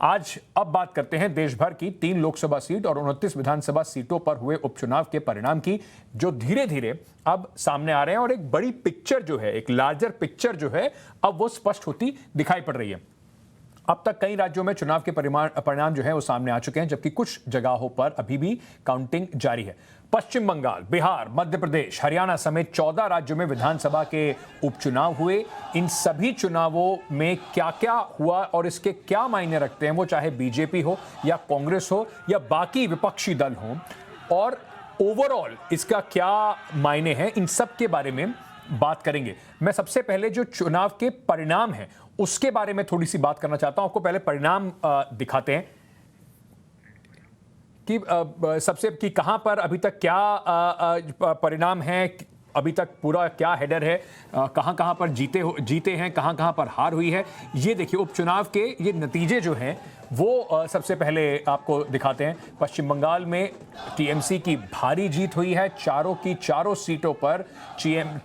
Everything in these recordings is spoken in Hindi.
आज अब बात करते हैं देश भर की 3 लोकसभा सीट और 29 विधानसभा सीटों पर हुए उपचुनाव के परिणाम की, जो धीरे धीरे अब सामने आ रहे हैं और एक बड़ी पिक्चर जो है, एक लार्जर पिक्चर जो है, अब वो स्पष्ट होती दिखाई पड़ रही है। अब तक कई राज्यों में चुनाव के परिणाम जो है वो सामने आ चुके हैं, जबकि कुछ जगहों पर अभी भी काउंटिंग जारी है। पश्चिम बंगाल, बिहार, मध्य प्रदेश, हरियाणा समेत 14 राज्यों में विधानसभा के उपचुनाव हुए। इन सभी चुनावों में क्या क्या हुआ और इसके क्या मायने रखते हैं, वो चाहे बीजेपी हो या कांग्रेस हो या बाकी विपक्षी दल हो, और ओवरऑल इसका क्या मायने हैं, इन सब के बारे में बात करेंगे। मैं सबसे पहले जो चुनाव के परिणाम हैं उसके बारे में थोड़ी सी बात करना चाहता हूं। आपको पहले परिणाम दिखाते हैं कि सबसे कि कहां पर अभी तक क्या परिणाम है, अभी तक पूरा क्या हेडर है, कहां कहां पर जीते हैं, कहां कहां पर हार हुई है। ये देखिए उपचुनाव के ये नतीजे जो हैं वो सबसे पहले आपको दिखाते हैं। पश्चिम बंगाल में टीएमसी की भारी जीत हुई है। चारों की चारों सीटों पर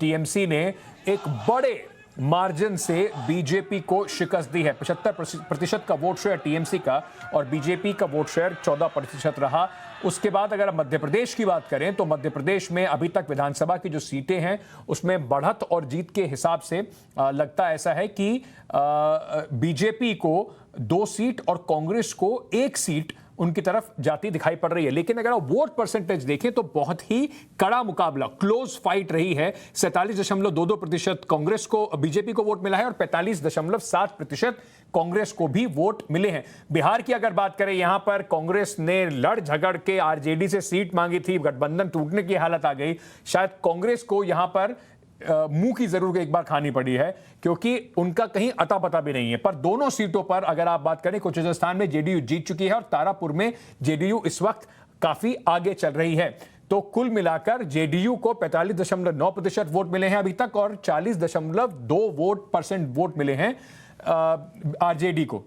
टीएमसी ने एक बड़े मार्जिन से बीजेपी को शिकस्त दी है। 75% का वोट शेयर टीएमसी का और बीजेपी का वोट शेयर 14% रहा। उसके बाद अगर मध्य प्रदेश की बात करें तो मध्य प्रदेश में अभी तक विधानसभा की जो सीटें हैं उसमें बढ़त और जीत के हिसाब से लगता ऐसा है कि बीजेपी को 2 सीट और कांग्रेस को 1 सीट उनकी तरफ जाती दिखाई पड़ रही है। लेकिन अगर आप वोट परसेंटेज देखें तो बहुत ही कड़ा मुकाबला, क्लोज फाइट रही है। 47.22% कांग्रेस को, बीजेपी को वोट मिला है और 45.7% कांग्रेस को भी वोट मिले हैं। बिहार की अगर बात करें, यहां पर कांग्रेस ने लड़ झगड़ के आरजेडी से सीट मांगी थी, गठबंधन टूटने की हालत आ गई। शायद कांग्रेस को यहां पर मुंह की जरूर एक बार खानी पड़ी है, क्योंकि उनका कहीं अता पता भी नहीं है। पर दोनों सीटों पर अगर आप बात करें, कुछ स्थान में जेडीयू जीत चुकी है और तारापुर में जेडीयू इस वक्त काफी आगे चल रही है। तो कुल मिलाकर जेडीयू को 45.9% वोट मिले हैं अभी तक और 40.2% वोट मिले हैं आरजेडी को।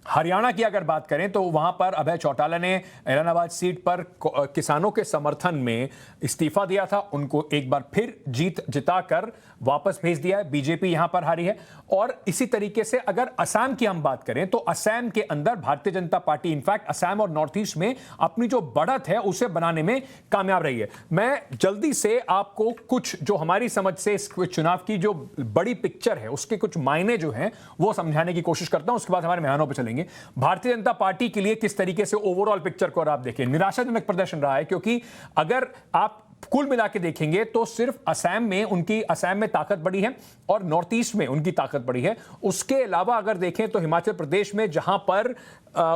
हरियाणा की अगर बात करें तो वहां पर अभय चौटाला ने ऐलानाबाद सीट पर किसानों के समर्थन में इस्तीफा दिया था, उनको एक बार फिर जिताकर वापस भेज दिया है। बीजेपी यहां पर हारी है। और इसी तरीके से अगर असम की हम बात करें तो असम के अंदर भारतीय जनता पार्टी इनफैक्ट असम और नॉर्थ ईस्ट में अपनी जो बढ़त है उसे बनाने में कामयाब रही है। मैं जल्दी से आपको कुछ जो हमारी समझ से इस चुनाव की जो बड़ी पिक्चर है उसके कुछ मायने जो हैं वो समझाने की कोशिश करता हूं, उसके बाद हमारे मेहमानों पर चलेंगे। भारतीय जनता पार्टी के लिए किस तरीके से ओवरऑल पिक्चर को आप देखें, निराशाजनक प्रदर्शन रहा है, क्योंकि अगर आप कुल मिला के देखेंगे तो सिर्फ असम में ताकत बढ़ी है और नॉर्थ ईस्ट में उनकी ताकत बढ़ी है। उसके अलावा अगर देखें तो हिमाचल प्रदेश में जहां पर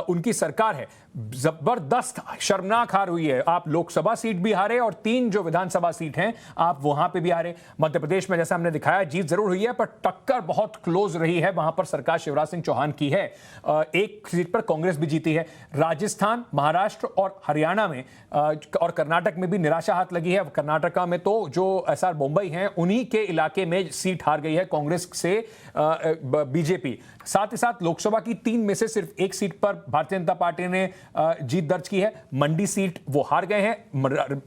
उनकी सरकार है, जबरदस्त शर्मनाक हार हुई है। आप लोकसभा सीट भी हारे और 3 जो विधानसभा सीट हैं आप वहां पे भी हारे। मध्य प्रदेश में जैसा हमने दिखाया जीत जरूर हुई है पर टक्कर बहुत क्लोज रही है, वहां पर सरकार शिवराज सिंह चौहान की है। 1 सीट पर कांग्रेस भी जीती है। राजस्थान, महाराष्ट्र और हरियाणा में और कर्नाटक में भी निराशा हाथ लगी है। कर्नाटका में तो जो एसआर मुंबई हैं उन्हीं के इलाके में सीट हार गई है कांग्रेस से बीजेपी। साथ ही साथ लोकसभा की 3 में से सिर्फ 1 सीट पर भारतीय जनता पार्टी ने जीत दर्ज की है। मंडी सीट वो हार गए हैं।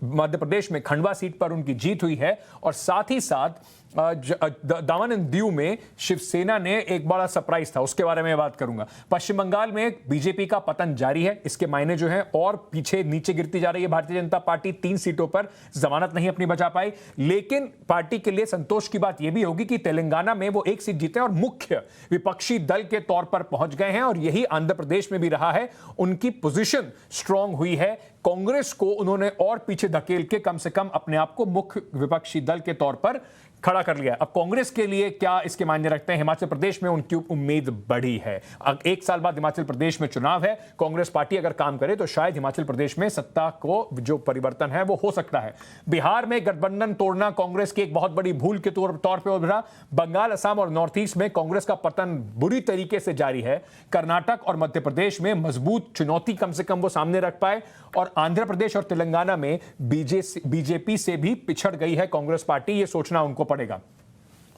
मध्य प्रदेश में खंडवा सीट पर उनकी जीत हुई है और साथ ही साथ दामन एंड दीव में शिवसेना ने एक बड़ा सरप्राइज था, उसके बारे में बात करूंगा। पश्चिम बंगाल में बीजेपी का पतन जारी है, इसके मायने जो हैं और पीछे नीचे गिरती जा रही है भारतीय जनता पार्टी। 3 सीटों पर जमानत नहीं अपनी बचा पाई। लेकिन पार्टी के लिए संतोष की बात यह भी होगी कि तेलंगाना में वो 1 सीट जीते और मुख्य विपक्षी दल के तौर पर पहुंच गए हैं और यही आंध्र प्रदेश में भी रहा है। उनकी पोजीशन स्ट्रांग हुई है। कांग्रेस को उन्होंने और पीछे धकेल के कम से कम अपने आप को मुख्य विपक्षी दल के तौर पर खड़ा कर लिया। अब कांग्रेस के लिए क्या इसके मायने रखते हैं? हिमाचल प्रदेश में उनकी उम्मीद बढ़ी है। 1 साल बाद हिमाचल प्रदेश में चुनाव है, कांग्रेस पार्टी अगर काम करे तो शायद हिमाचल प्रदेश में सत्ता को जो परिवर्तन है वो हो सकता है। बिहार में गठबंधन तोड़ना कांग्रेस की एक बहुत बड़ी भूल के तौर पे उभरा। बंगाल, असम और नॉर्थ ईस्ट में कांग्रेस का पतन बुरी तरीके से जारी है। कर्नाटक और मध्य प्रदेश में मजबूत चुनौती कम से कम वो सामने रख पाए और आंध्र प्रदेश और तेलंगाना में बीजेपी से भी पिछड़ गई है कांग्रेस पार्टी। ये सोचना उनको पड़ेगा।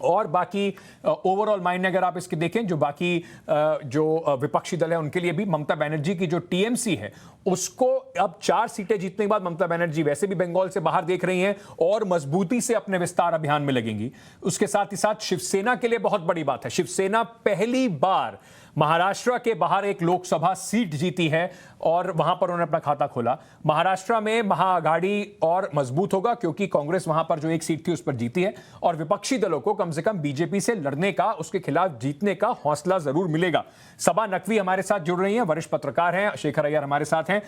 और बाकी ओवरऑल मायने अगर आप इसके देखें, जो बाकी जो विपक्षी दल है उनके लिए भी ममता बनर्जी की जो टीएमसी है उसको अब 4 सीटें जीतने के बाद ममता बनर्जी वैसे भी बंगाल से बाहर देख रही हैं और मजबूती से अपने विस्तार अभियान में लगेंगी। उसके साथ ही साथ शिवसेना के लिए बहुत बड़ी बात है, शिवसेना पहली बार महाराष्ट्र के बाहर एक लोकसभा सीट जीती है और वहां पर उन्होंने अपना खाता खोला। महाराष्ट्र में महाआघाड़ी और मजबूत होगा क्योंकि कांग्रेस वहां पर जो एक सीट थी उस पर जीती है और विपक्षी दलों को कम से कम बीजेपी से लड़ने का, उसके खिलाफ जीतने का हौसला जरूर मिलेगा। सबा नकवी हमारे साथ जुड़ रही हैं, वरिष्ठ पत्रकार हैं, शेखर अय्यर हमारे साथ हैं।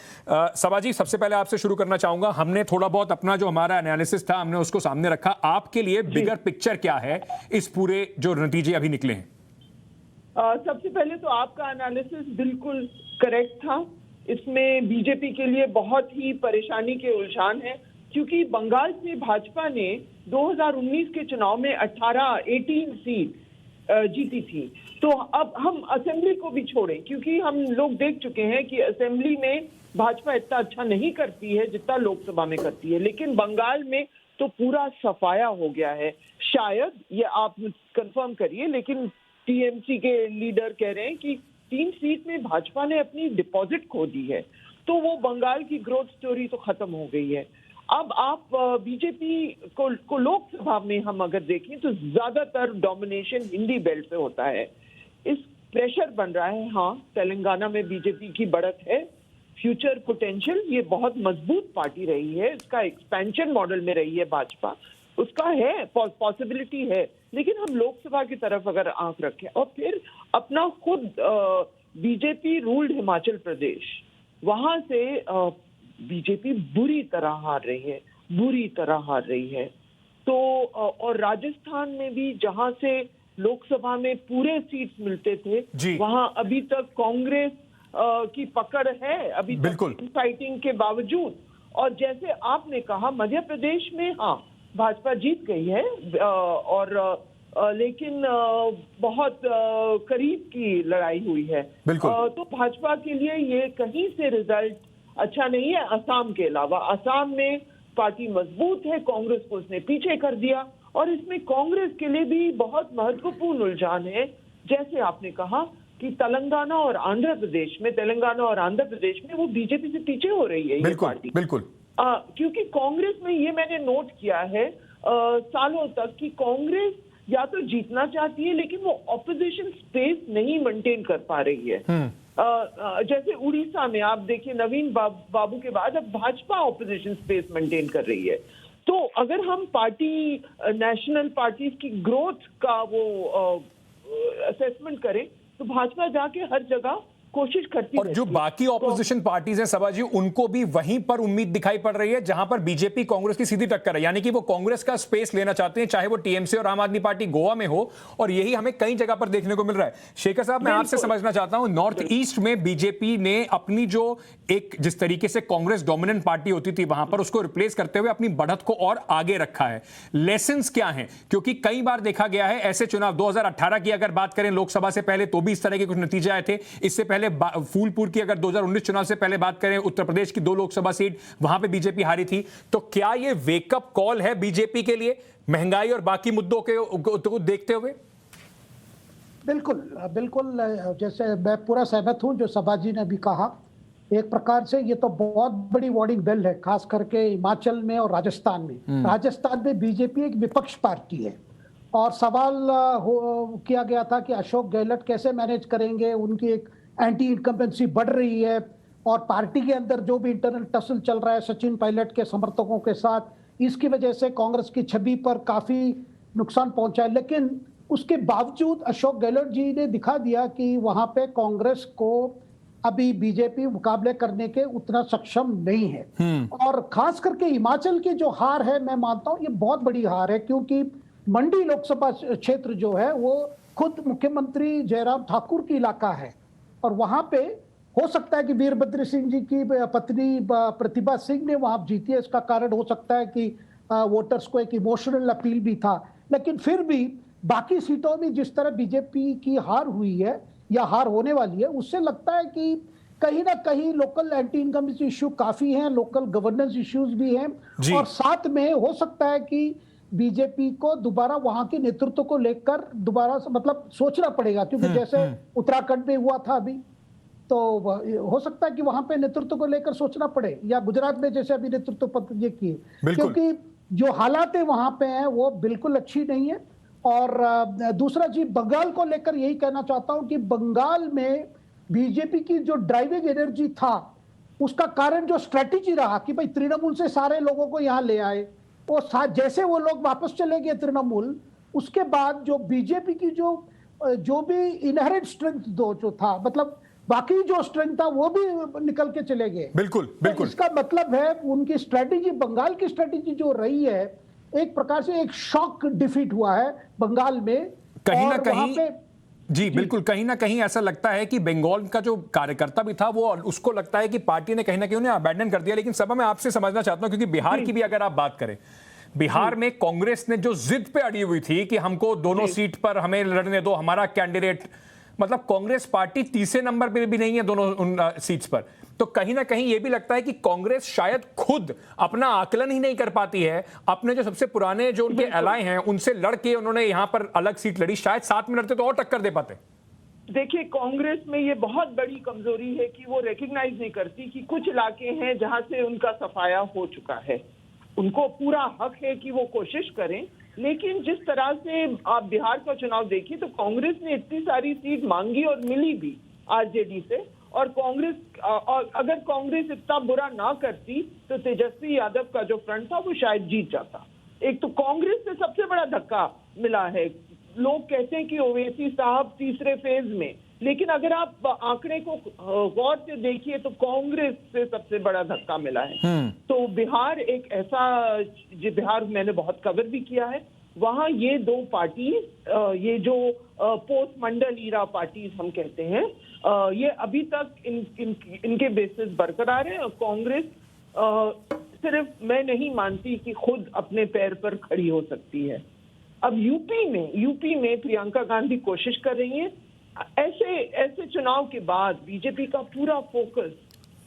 सबा जी, सबसे पहले आपसे शुरू करना चाहूंगा। हमने थोड़ा बहुत अपना जो हमारा एनालिसिस था हमने उसको सामने रखा, आपके लिए बिगर पिक्चर क्या है इस पूरे जो नतीजे अभी निकले हैं? सबसे पहले तो आपका एनालिसिस बिल्कुल करेक्ट था। इसमें बीजेपी के लिए बहुत ही परेशानी के उलझान है क्योंकि बंगाल से भाजपा ने 2019 के चुनाव में 18 सीट जीती थी। तो अब हम असेंबली को भी छोड़ें क्योंकि हम लोग देख चुके हैं कि असेंबली में भाजपा इतना अच्छा नहीं करती है जितना लोकसभा में करती है, लेकिन बंगाल में तो पूरा सफाया हो गया है। शायद ये आप कंफर्म करिए, लेकिन टीएमसी के लीडर कह रहे हैं कि 3 सीट में भाजपा ने अपनी डिपॉजिट खो दी है, तो वो बंगाल की ग्रोथ स्टोरी तो खत्म हो गई है। अब आप बीजेपी को लोकसभा में हम अगर देखें तो ज्यादातर डोमिनेशन हिंदी बेल्ट पे होता है। इस प्रेशर बन रहा है। हाँ, तेलंगाना में बीजेपी की बढ़त है, फ्यूचर पोटेंशियल, ये बहुत मजबूत पार्टी रही है, इसका एक्सपेंशन मॉडल में रही है भाजपा, उसका है पॉसिबिलिटी है। लेकिन हम लोकसभा की तरफ अगर आंख रखें और फिर अपना खुद बीजेपी रूल्ड हिमाचल प्रदेश, वहां से बीजेपी बुरी तरह हार रही है। तो और राजस्थान में भी जहां से लोकसभा में पूरे सीट्स मिलते थे वहां अभी तक कांग्रेस की पकड़ है, अभी तक फाइटिंग के बावजूद। और जैसे आपने कहा मध्य प्रदेश में हाँ भाजपा जीत गई है और लेकिन बहुत करीब की लड़ाई हुई है। तो भाजपा के लिए ये कहीं से रिजल्ट अच्छा नहीं है। असम के अलावा, असम में पार्टी मजबूत है, कांग्रेस को उसने पीछे कर दिया और इसमें कांग्रेस के लिए भी बहुत महत्वपूर्ण उलझान है। जैसे आपने कहा कि तेलंगाना और आंध्र प्रदेश में वो बीजेपी से पीछे हो रही है ये पार्टी। बिल्कुल क्योंकि कांग्रेस में ये मैंने नोट किया है सालों तक कि कांग्रेस या तो जीतना चाहती है लेकिन वो ऑपोजिशन स्पेस नहीं मेंटेन कर पा रही है। जैसे उड़ीसा में आप देखिए नवीन बाबू के बाद अब भाजपा ऑपोजिशन स्पेस मेंटेन कर रही है। तो अगर हम नेशनल पार्टीज की ग्रोथ का वो असेसमेंट करें तो भाजपा जाके हर जगह कोशिश करती है। और जो बाकी ऑपोजिशन पार्टीज हैं सबा जी, उनको भी वहीं पर उम्मीद दिखाई पड़ रही है जहां पर बीजेपी कांग्रेस की सीधी टक्कर है, यानी कि वो कांग्रेस का स्पेस लेना चाहते हैं, चाहे वो टीएमसी और आम आदमी पार्टी गोवा में हो, और यही हमें कई जगह पर देखने को मिल रहा है। शेखर साहब, मैं आपसे समझना चाहता हूं, नॉर्थ ईस्ट में बीजेपी ने अपनी जो एक जिस तरीके से कांग्रेस डोमिनेंट पार्टी होती थी वहां पर उसको रिप्लेस करते हुए अपनी बढ़त को और आगे रखा है। लेसन्स क्या है? क्योंकि कई बार देखा गया है ऐसे चुनाव, 2018 की अगर बात करें लोकसभा से पहले तो भी इस तरह के कुछ नतीजे आए थे। इससे पहले फूलपुर की अगर 2019 चुनाव से पहले बात करें, उत्तर प्रदेश की 2 लोकसभा सीट वहां पे बीजेपी हारी थी। तो क्या ये वेकअप कॉल है बीजेपी के लिए महंगाई और बाकी मुद्दों को देखते हुए? बिल्कुल बिल्कुल, जैसे मैं पूरा सहमत हूं जो सबा जी ने अभी कहा। एक प्रकार से ये तो बहुत बड़ी वार्निंग बेल है, खास करके हिमाचल में और राजस्थान में। राजस्थान में बीजेपी एक विपक्ष पार्टी है और सवाल किया गया था कि अशोक गहलोत कैसे मैनेज करेंगे, उनकी एक एंटी इनकम्बेंसी बढ़ रही है और पार्टी के अंदर जो भी इंटरनल टसल चल रहा है सचिन पायलट के समर्थकों के साथ, इसकी वजह से कांग्रेस की छवि पर काफी नुकसान पहुंचा है। लेकिन उसके बावजूद अशोक गहलोत जी ने दिखा दिया कि वहां पे कांग्रेस को अभी बीजेपी मुकाबले करने के उतना सक्षम नहीं है। और खास करके हिमाचल की जो हार है, मैं मानता हूं ये बहुत बड़ी हार है, क्योंकि मंडी लोकसभा क्षेत्र जो है वो खुद मुख्यमंत्री जयराम ठाकुर की इलाका है और वहां पे हो सकता है कि वीरभद्र सिंह जी की पत्नी प्रतिभा सिंह ने वहां जीती है। इसका कारण हो सकता है कि वोटर्स को एक इमोशनल अपील भी था। लेकिन फिर भी बाकी सीटों में जिस तरह बीजेपी की हार हुई है या हार होने वाली है, उससे लगता है कि कहीं ना कहीं लोकल एंटी इनकम्बेंसी इश्यू काफी हैं, लोकल गवर्नेंस इश्यूज भी हैं और साथ में हो सकता है कि बीजेपी को दोबारा वहां के नेतृत्व को लेकर दोबारा मतलब सोचना पड़ेगा, क्योंकि जैसे उत्तराखंड में हुआ था अभी तो हो सकता है कि वहां पे नेतृत्व को लेकर सोचना पड़े, या गुजरात में जैसे अभी नेतृत्व पद ये किए, बिल्कुल। क्योंकि जो हालात है वहां पे हैं वो बिल्कुल अच्छी नहीं है। और दूसरा चीज बंगाल को लेकर यही कहना चाहता हूं कि बंगाल में बीजेपी की जो ड्राइविंग एनर्जी था, उसका कारण जो स्ट्रेटेजी रहा कि भाई तृणमूल से सारे लोगों को यहाँ ले आए, वो जैसे वो लोग वापस चले गए तृणमूल, उसके बाद जो बीजेपी की जो भी इनहेरेंट स्ट्रेंथ जो था, मतलब बाकी जो स्ट्रेंथ था वो भी निकल के चले गए। बिल्कुल तो बिल्कुल। इसका मतलब है उनकी स्ट्रेटेजी, बंगाल की स्ट्रेटेजी जो रही है, एक प्रकार से एक शॉक डिफीट हुआ है बंगाल में। कहीं ना और वहां कहीं पे जी बिल्कुल, कहीं ना कहीं ऐसा लगता है कि बंगाल का जो कार्यकर्ता भी था वो, उसको लगता है कि पार्टी ने कहीं ना कहीं उन्हें अबैंडन कर दिया। लेकिन सभा में आपसे समझना चाहता हूं, क्योंकि बिहार की भी अगर आप बात करें, बिहार में कांग्रेस ने जो जिद पे अड़ी हुई थी कि हमको दोनों सीट पर हमें लड़ने दो, हमारा कैंडिडेट, मतलब कांग्रेस पार्टी तीसरे नंबर पे भी नहीं है दोनों उन सीट्स पर। तो कहीं ना कहीं यह भी लगता है कि कांग्रेस शायद खुद अपना आकलन ही नहीं कर पाती है। अपने जो सबसे पुराने जो उनके एलाय हैं उनसे लड़के उन्होंने यहां पर अलग सीट लड़ी, शायद साथ में लड़ते तो और टक्कर दे पाते। देखिए, कांग्रेस में ये बहुत बड़ी कमजोरी है कि वो रिकग्नाइज नहीं करती कि कुछ इलाके हैं जहां से उनका सफाया हो चुका है। उनको पूरा हक है कि वो कोशिश करें, लेकिन जिस तरह से आप बिहार का चुनाव देखिए तो कांग्रेस ने इतनी सारी सीट मांगी और मिली भी आरजेडी से। और कांग्रेस, और अगर कांग्रेस इतना बुरा ना करती तो तेजस्वी यादव का जो फ्रंट था वो शायद जीत जाता। एक तो कांग्रेस से सबसे बड़ा धक्का मिला है। लोग कहते हैं कि ओवैसी साहब तीसरे फेज में, लेकिन अगर आप आंकड़े को गौर से देखिए तो कांग्रेस से सबसे बड़ा धक्का मिला है। तो बिहार एक ऐसा, बिहार मैंने बहुत कवर भी किया है, वहां ये दो पार्टी, ये जो पोस्ट मंडल ईरा पार्टीज हम कहते हैं, ये अभी तक इनके बेसिस बरकरार है। और कांग्रेस सिर्फ मैं नहीं मानती कि खुद अपने पैर पर खड़ी हो सकती है। अब यूपी में प्रियंका गांधी कोशिश कर रही हैं। ऐसे चुनाव के बाद बीजेपी का पूरा फोकस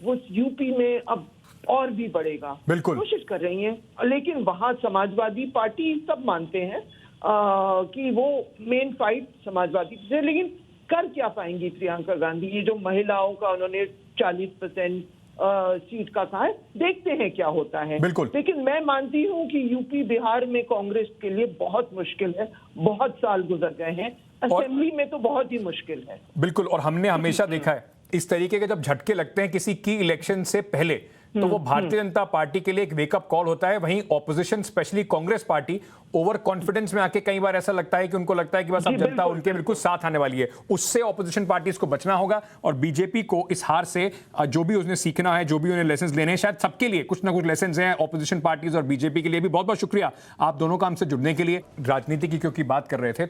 वो यूपी में अब और भी बढ़ेगा। बिल्कुल कोशिश कर रही हैं, लेकिन वहां समाजवादी पार्टी सब मानते हैं कि वो मेन फाइट समाजवादी से, लेकिन कर क्या पाएंगी प्रियंका गांधी? ये जो महिलाओं का उन्होंने 40% सीट का कहा है, देखते हैं क्या होता है। बिल्कुल। लेकिन मैं मानती हूं कि यूपी बिहार में कांग्रेस के लिए बहुत मुश्किल है। बहुत साल गुजर गए हैं, असेंबली में तो बहुत ही मुश्किल है। बिल्कुल। और हमने हमेशा देखा है इस तरीके के जब झटके लगते हैं किसी की इलेक्शन से पहले, तो वो भारतीय जनता पार्टी के लिए एक वेकअप कॉल होता है। वहीं opposition, specially Congress party, over confidence में आके कई बार ऐसा लगता है कि उनको लगता है कि बस अब जनता उनके बिल्कुल साथ आने वाली है। उससे ऑपोजिशन पार्टीज को बचना होगा और बीजेपी को इस हार से जो भी उसने सीखना है, जो भी उन्हें लेसन लेने हैं, शायद सबके लिए कुछ ना कुछ लेसन हैं, ऑपोजिशन पार्टीज और बीजेपी के लिए भी। बहुत बहुत शुक्रिया आप दोनों का हमसे जुड़ने के लिए। राजनीति की क्योंकि बात कर रहे थे